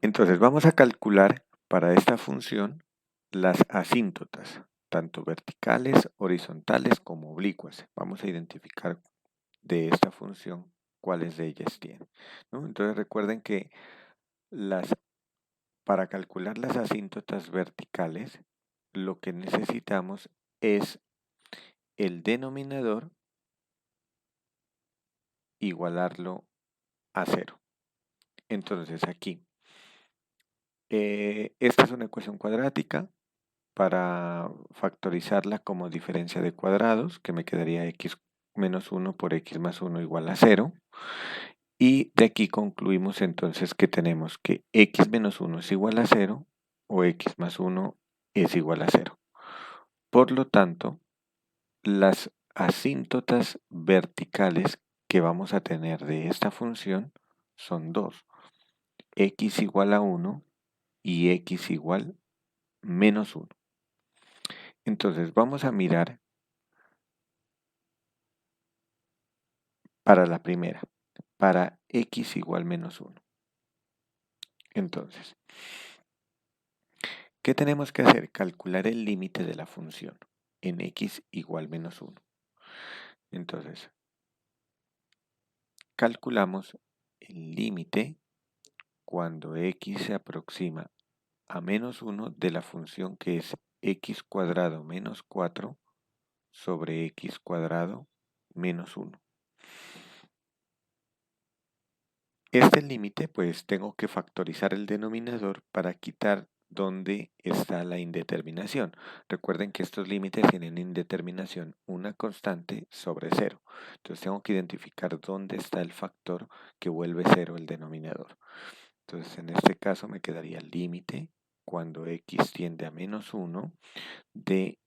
Entonces vamos a calcular para esta función las asíntotas, tanto verticales, horizontales como oblicuas. Vamos a identificar de esta función cuáles de ellas tiene, ¿no? Entonces recuerden que para calcular las asíntotas verticales, lo que necesitamos es el denominador igualarlo a cero. Entonces aquí, esta es una ecuación cuadrática. Para factorizarla como diferencia de cuadrados, que me quedaría x menos 1 por x más 1 igual a 0. Y de aquí concluimos entonces que tenemos que x menos 1 es igual a 0 o x más 1 es igual a 0. Por lo tanto, las asíntotas verticales que vamos a tener de esta función son dos: x igual a 1 y x igual menos 1. Entonces vamos a mirar para la primera, para x igual menos 1. Entonces, ¿qué tenemos que hacer? Calcular el límite de la función en x igual menos 1. Entonces, calculamos el límite cuando x se aproxima a menos 1 de la función que es x cuadrado menos 4 sobre x cuadrado menos 1. Este límite, pues tengo que factorizar el denominador para quitar dónde está la indeterminación. Recuerden que estos límites tienen indeterminación una constante sobre 0. Entonces tengo que identificar dónde está el factor que vuelve 0 el denominador. Entonces en este caso me quedaría el límite cuando x tiende a menos 1 de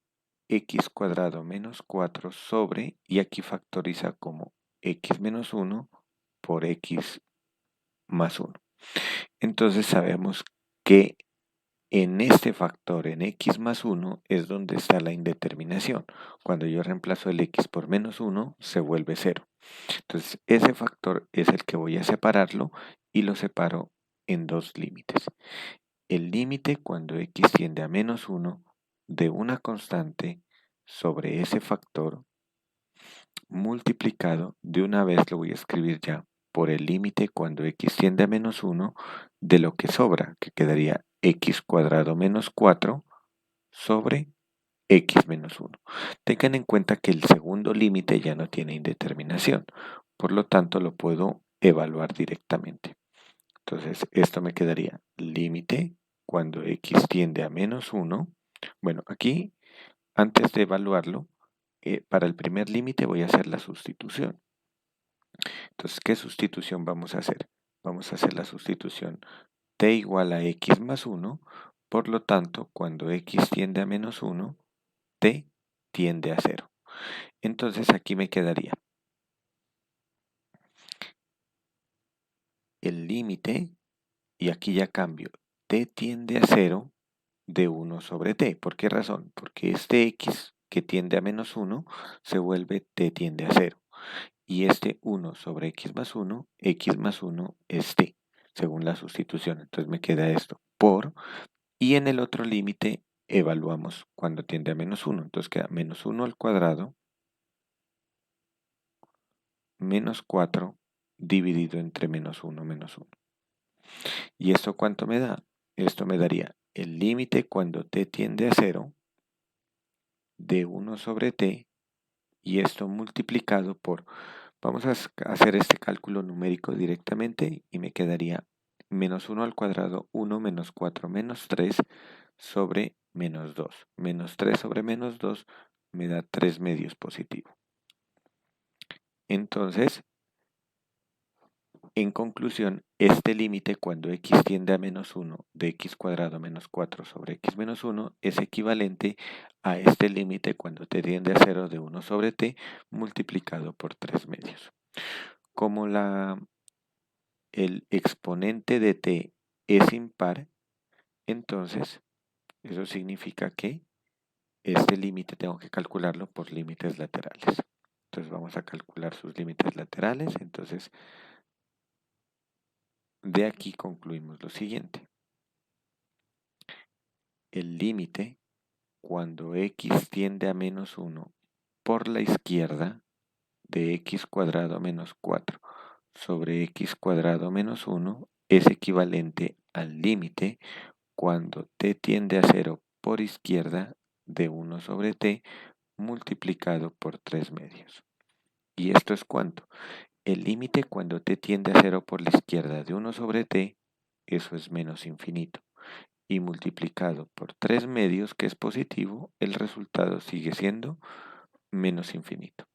x cuadrado menos 4 sobre, y aquí factoriza como x menos 1 por x más 1. Entonces sabemos que en este factor, en x más 1, es donde está la indeterminación. Cuando yo reemplazo el x por menos 1, se vuelve 0. Entonces ese factor es el que voy a separarlo y lo separo en dos límites. El límite cuando x tiende a menos 1 de una constante sobre ese factor multiplicado, de una vez lo voy a escribir ya, por el límite cuando x tiende a menos 1 de lo que sobra, que quedaría x cuadrado menos 4 sobre x menos 1. Tengan en cuenta que el segundo límite ya no tiene indeterminación, por lo tanto lo puedo evaluar directamente. Entonces esto me quedaría límite cuando x tiende a menos 1. Bueno, aquí antes de evaluarlo, para el primer límite voy a hacer la sustitución. Entonces, ¿qué sustitución vamos a hacer? Vamos a hacer la sustitución t igual a x más 1, por lo tanto, cuando x tiende a menos 1, t tiende a 0. Entonces aquí me quedaría el límite, y aquí ya cambio, t tiende a 0 de 1 sobre t. ¿Por qué razón? Porque este x que tiende a menos 1 se vuelve t tiende a 0. Y este 1 sobre x más 1 es t, según la sustitución. Entonces me queda esto por, y en el otro límite evaluamos cuando tiende a menos 1. Entonces queda menos 1 al cuadrado menos 4 dividido entre menos 1 menos 1. ¿Y esto cuánto me da? Esto me daría el límite cuando t tiende a 0 de 1 sobre t, y esto multiplicado por, vamos a hacer este cálculo numérico directamente y me quedaría menos 1 al cuadrado, 1 menos 4 menos 3 sobre menos 2. Menos 3 sobre menos 2 me da 3 medios positivo. Entonces, en conclusión, este límite cuando x tiende a menos 1 de x cuadrado menos 4 sobre x menos 1 es equivalente a este límite cuando t tiende a 0 de 1 sobre t multiplicado por 3 medios. Como el exponente de t es impar, entonces eso significa que este límite tengo que calcularlo por límites laterales. Entonces vamos a calcular sus límites laterales. Entonces de aquí concluimos lo siguiente. El límite cuando x tiende a menos 1 por la izquierda de x cuadrado menos 4 sobre x cuadrado menos 1 es equivalente al límite cuando t tiende a 0 por izquierda de 1 sobre t multiplicado por 3 medios. ¿Y esto es cuánto? El límite cuando t tiende a 0 por la izquierda de 1 sobre t, eso es menos infinito. Y multiplicado por 3 medios, que es positivo, el resultado sigue siendo menos infinito.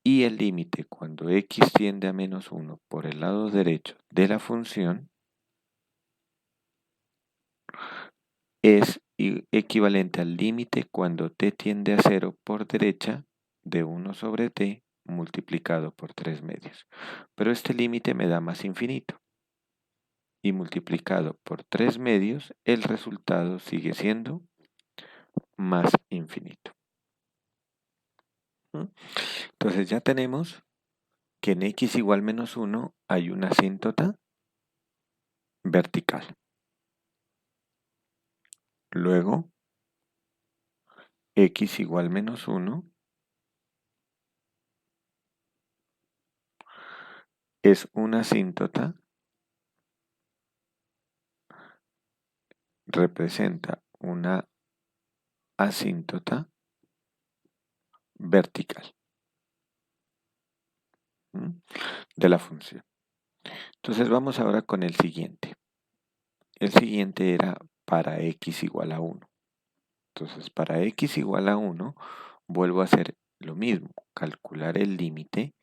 Y el límite cuando x tiende a menos 1 por el lado derecho de la función es equivalente al límite cuando t tiende a 0 por derecha de 1 sobre t multiplicado por 3 medios. Pero este límite me da más infinito. Y multiplicado por 3 medios, el resultado sigue siendo más infinito. Entonces ya tenemos que en x igual menos 1 hay una asíntota vertical. Luego, x igual menos 1 es una asíntota, representa una asíntota vertical de la función. Entonces vamos ahora con el siguiente. El siguiente era para x igual a 1. Entonces para x igual a 1 vuelvo a hacer lo mismo, calcular el límite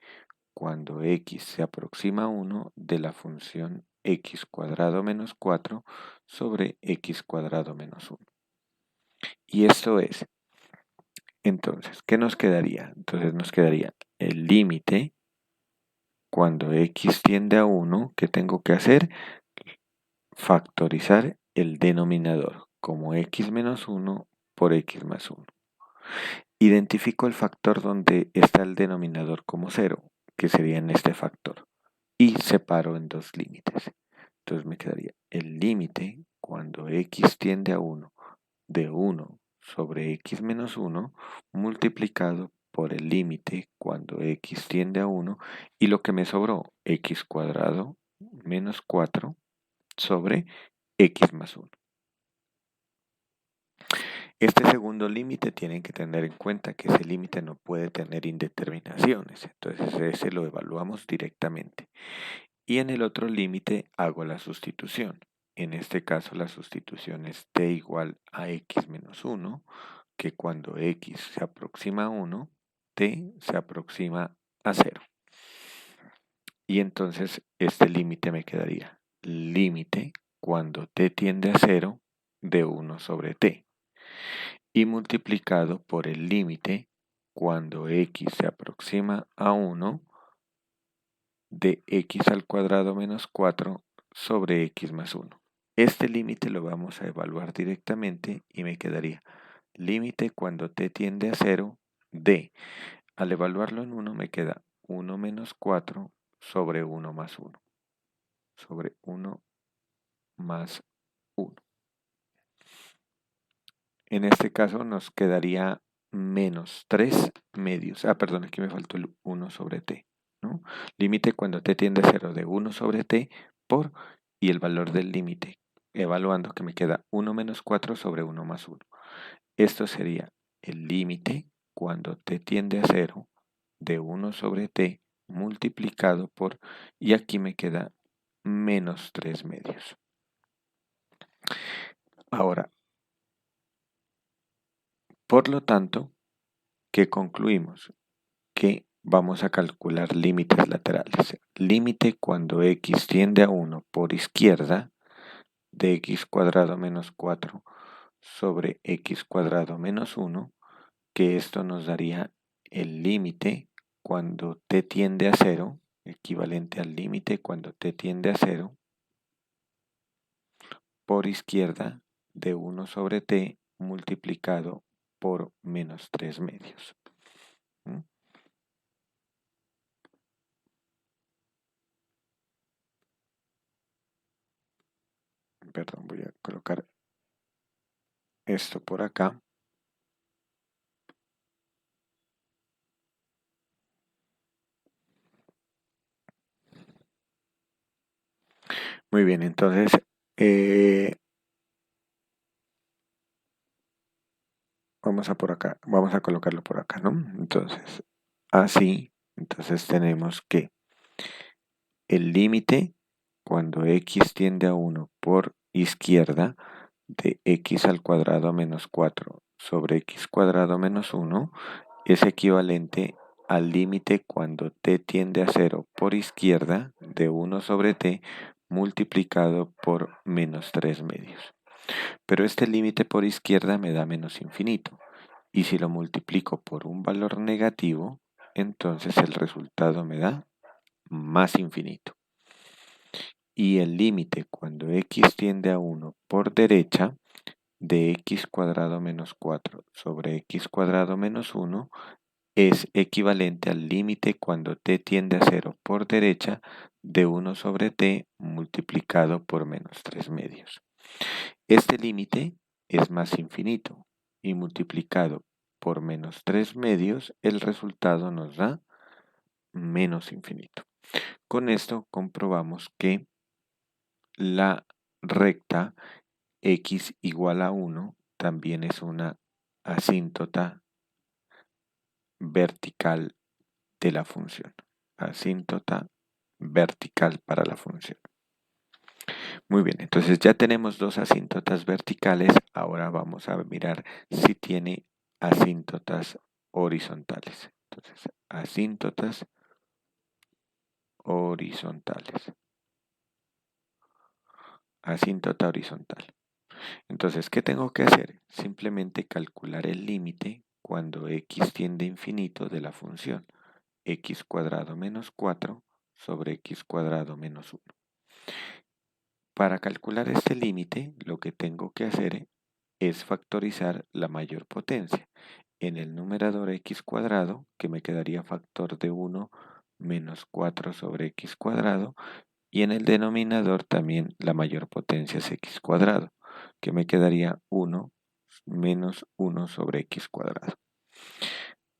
cuando x se aproxima a 1 de la función x cuadrado menos 4 sobre x cuadrado menos 1. Y esto es, entonces, ¿qué nos quedaría? Entonces nos quedaría el límite cuando x tiende a 1, ¿qué tengo que hacer? Factorizar el denominador como x menos 1 por x más 1. Identifico el factor donde está el denominador como 0, que sería en este factor, y separo en dos límites. Entonces me quedaría el límite cuando x tiende a 1 de 1 sobre x menos 1 multiplicado por el límite cuando x tiende a 1 y lo que me sobró, x cuadrado menos 4 sobre x más 1. Este segundo límite tienen que tener en cuenta que ese límite no puede tener indeterminaciones, entonces ese lo evaluamos directamente. Y en el otro límite hago la sustitución. En este caso la sustitución es t igual a x menos 1, que cuando x se aproxima a 1, t se aproxima a 0. Y entonces este límite me quedaría límite cuando t tiende a 0 de 1 sobre t. Y multiplicado por el límite cuando x se aproxima a 1 de x al cuadrado menos 4 sobre x más 1. Este límite lo vamos a evaluar directamente y me quedaría límite cuando t tiende a 0 de, al evaluarlo en 1 me queda 1 menos 4 sobre 1 más 1, sobre 1 más 1. En este caso nos quedaría menos 3 medios. Perdón, aquí me faltó el 1 sobre t, ¿no? Límite cuando t tiende a 0 de 1 sobre t por, y el valor del límite, evaluando que me queda 1 menos 4 sobre 1 más 1. Esto sería el límite cuando t tiende a 0 de 1 sobre t multiplicado por, y aquí me queda menos 3 medios. Ahora, por lo tanto, ¿qué concluimos? Que vamos a calcular límites laterales. Límite cuando x tiende a 1 por izquierda de x cuadrado menos 4 sobre x cuadrado menos 1, que esto nos daría el límite cuando t tiende a 0, equivalente al límite cuando t tiende a 0, por izquierda de 1 sobre t multiplicado por menos 3 medios. perdón, voy a colocar esto por acá. Muy bien, entonces vamos a por acá, vamos a colocarlo por acá, ¿no? Entonces, así, entonces tenemos que el límite cuando x tiende a 1 por izquierda de x al cuadrado menos 4 sobre x cuadrado menos 1 es equivalente al límite cuando t tiende a 0 por izquierda de 1 sobre t multiplicado por menos 3 medios. Pero este límite por izquierda me da menos infinito. Y si lo multiplico por un valor negativo, entonces el resultado me da más infinito. Y el límite cuando x tiende a 1 por derecha de x cuadrado menos 4 sobre x cuadrado menos 1 es equivalente al límite cuando t tiende a 0 por derecha de 1 sobre t multiplicado por menos 3 medios. Este límite es más infinito y multiplicado por menos 3 medios el resultado nos da menos infinito. Con esto comprobamos que la recta x igual a 1 también es una asíntota vertical de la función. Asíntota vertical para la función. Muy bien, entonces ya tenemos dos asíntotas verticales. Ahora vamos a mirar si tiene asíntotas horizontales. Entonces, asíntotas horizontales. Asíntota horizontal. Entonces, ¿qué tengo que hacer? Simplemente calcular el límite cuando x tiende a infinito de la función x cuadrado menos 4 sobre x cuadrado menos 1. Para calcular este límite, lo que tengo que hacer es factorizar la mayor potencia. En el numerador x cuadrado, que me quedaría factor de 1 menos 4 sobre x cuadrado, y en el denominador también la mayor potencia es x cuadrado, que me quedaría 1 menos 1 sobre x cuadrado.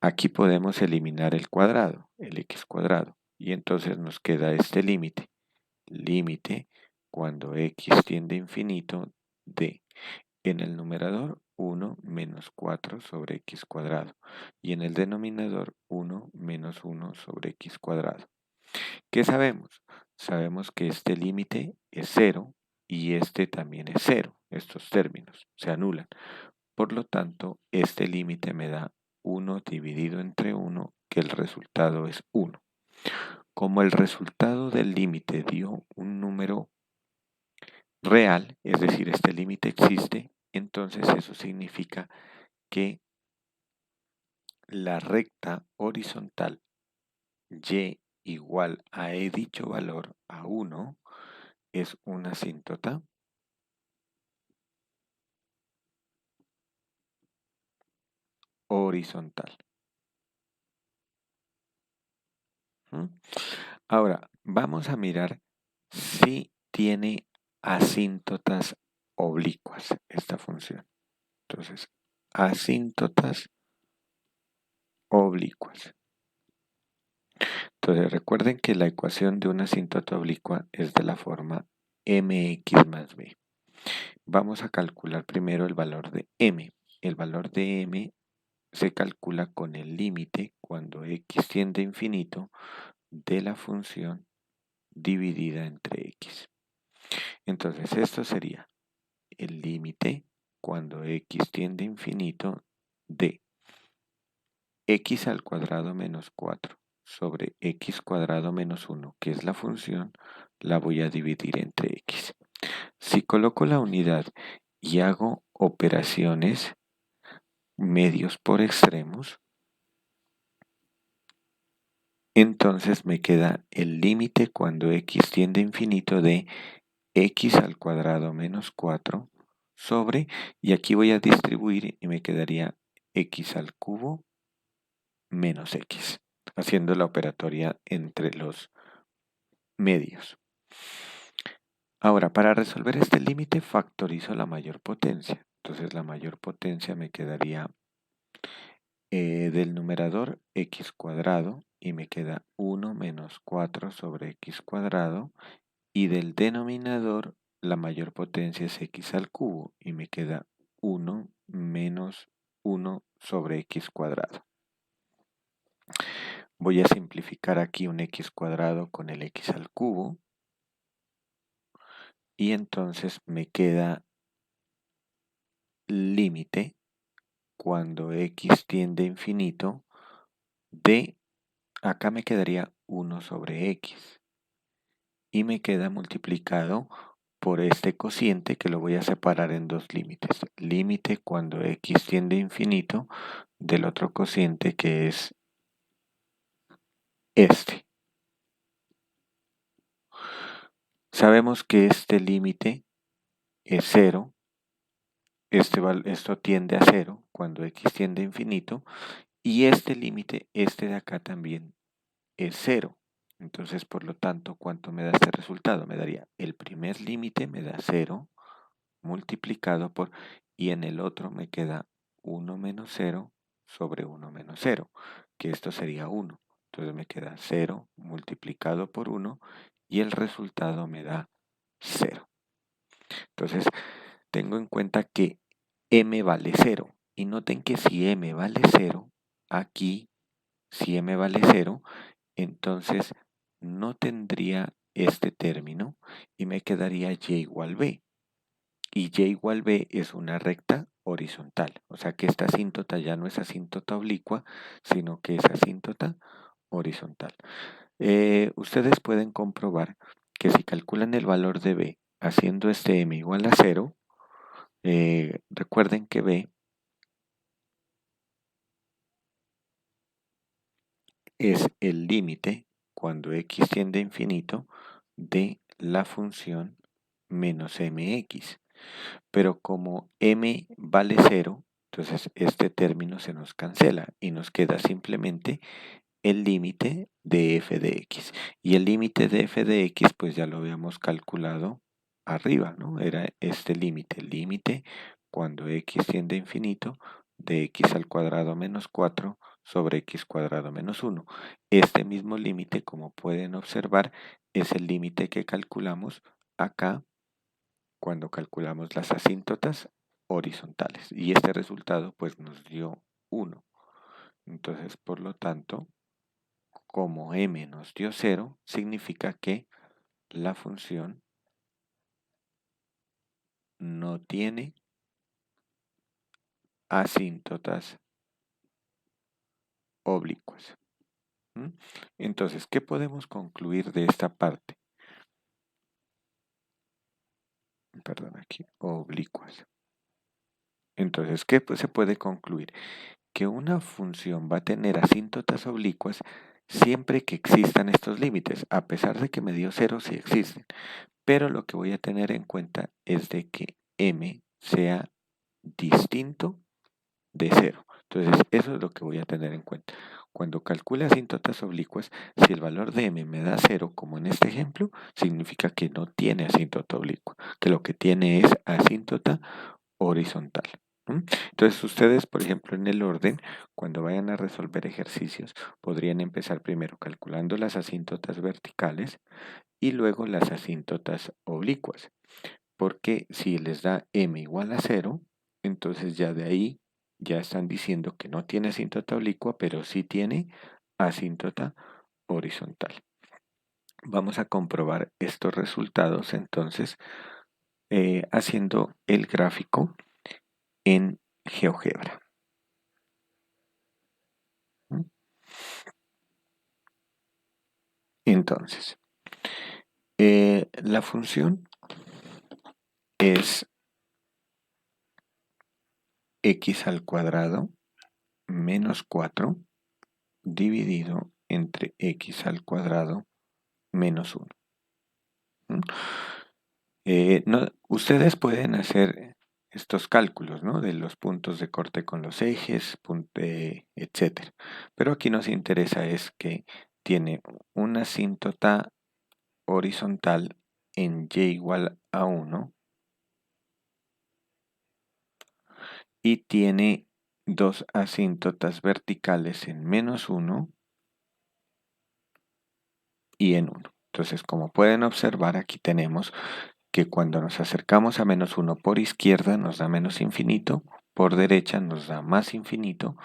Aquí podemos eliminar el cuadrado, el x cuadrado, y entonces nos queda este límite. Límite cuando x tiende a infinito de, en el numerador, 1 menos 4 sobre x cuadrado, y en el denominador 1 menos 1 sobre x cuadrado. ¿Qué sabemos? Sabemos que este límite es 0 y este también es 0. Estos términos se anulan. Por lo tanto, este límite me da 1 dividido entre 1, que el resultado es 1. Como el resultado del límite dio un número real, es decir, este límite existe, entonces eso significa que la recta horizontal y igual a dicho valor a 1 es una asíntota horizontal. ¿Mm? Ahora, vamos a mirar si tiene asíntotas oblicuas esta función. Entonces, asíntotas oblicuas. Entonces, recuerden que la ecuación de una asíntota oblicua es de la forma mx más b. Vamos a calcular primero el valor de m. El valor de m se calcula con el límite cuando x tiende a infinito de la función dividida entre x. Entonces, esto sería el límite cuando x tiende a infinito de x al cuadrado menos 4 sobre x cuadrado menos 1, que es la función, la voy a dividir entre x. Si coloco la unidad y hago operaciones medios por extremos, entonces me queda el límite cuando x tiende a infinito de x al cuadrado menos 4 sobre, y aquí voy a distribuir y me quedaría x al cubo menos x, haciendo la operatoria entre los medios. Ahora, para resolver este límite, factorizo la mayor potencia. Entonces, la mayor potencia me quedaría del numerador x cuadrado y me queda 1 menos 4 sobre x cuadrado. Y del denominador, la mayor potencia es x al cubo y me queda 1 menos 1 sobre x cuadrado. Voy a simplificar aquí un x cuadrado con el x al cubo y entonces me queda límite cuando x tiende a infinito de, acá me quedaría 1 sobre x y me queda multiplicado por este cociente que lo voy a separar en dos límites. Límite cuando x tiende a infinito del otro cociente que es este. Sabemos que este límite es 0. Esto tiende a 0 cuando x tiende a infinito. Y este límite, este de acá también es 0. Entonces, por lo tanto, ¿cuánto me da este resultado? Me daría el primer límite, me da 0 multiplicado por, y en el otro me queda 1 menos 0 sobre 1 menos 0, que esto sería 1. Entonces me queda 0 multiplicado por 1 y el resultado me da 0. Entonces tengo en cuenta que m vale 0 y noten que si m vale 0, aquí si m vale 0, entonces no tendría este término y me quedaría y igual b. Y y igual b es una recta horizontal. O sea que esta asíntota ya no es asíntota oblicua, sino que es asíntota horizontal. Ustedes pueden comprobar que si calculan el valor de b haciendo este m igual a 0, recuerden que b es el límite cuando x tiende a infinito de la función menos mx. Pero como m vale 0, entonces este término se nos cancela y nos queda simplemente el límite de f de x. Y el límite de f de x pues ya lo habíamos calculado arriba, ¿no? Era este límite, el límite cuando x tiende a infinito de x al cuadrado menos 4 sobre x cuadrado menos 1. Este mismo límite, como pueden observar, es el límite que calculamos acá cuando calculamos las asíntotas horizontales. Y este resultado pues nos dio 1. Entonces, por lo tanto, como m nos dio 0, significa que la función no tiene asíntotas oblicuas. ¿Mm? Entonces, ¿qué podemos concluir de esta parte? Perdón, aquí, oblicuas. Entonces, ¿qué se puede concluir? Que una función va a tener asíntotas oblicuas siempre que existan estos límites, a pesar de que me dio 0 si existen. Pero lo que voy a tener en cuenta es de que m sea distinto de 0. Entonces, eso es lo que voy a tener en cuenta. Cuando calcule asíntotas oblicuas, si el valor de m me da 0, como en este ejemplo, significa que no tiene asíntota oblicua, que lo que tiene es asíntota horizontal. Entonces, ustedes, por ejemplo, en el orden, cuando vayan a resolver ejercicios, podrían empezar primero calculando las asíntotas verticales y luego las asíntotas oblicuas. Porque si les da m igual a 0, entonces ya de ahí ya están diciendo que no tiene asíntota oblicua, pero sí tiene asíntota horizontal. Vamos a comprobar estos resultados entonces haciendo el gráfico en GeoGebra. Entonces, la función es x al cuadrado menos 4 dividido entre x al cuadrado menos 1. Ustedes pueden hacer estos cálculos, ¿no? De los puntos de corte con los ejes, etc. Pero aquí nos interesa es que tiene una asíntota horizontal en y igual a 1 y tiene dos asíntotas verticales en -1 y en 1. Entonces, como pueden observar, aquí tenemos que cuando nos acercamos a -1 por izquierda nos da menos infinito, por derecha nos da más infinito,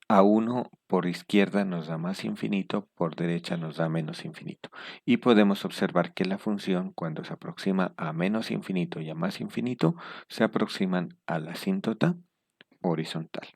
a 1 por izquierda nos da más infinito, por derecha nos da menos infinito. Y podemos observar que la función, cuando se aproxima a menos infinito y a más infinito, se aproximan a la asíntota horizontal.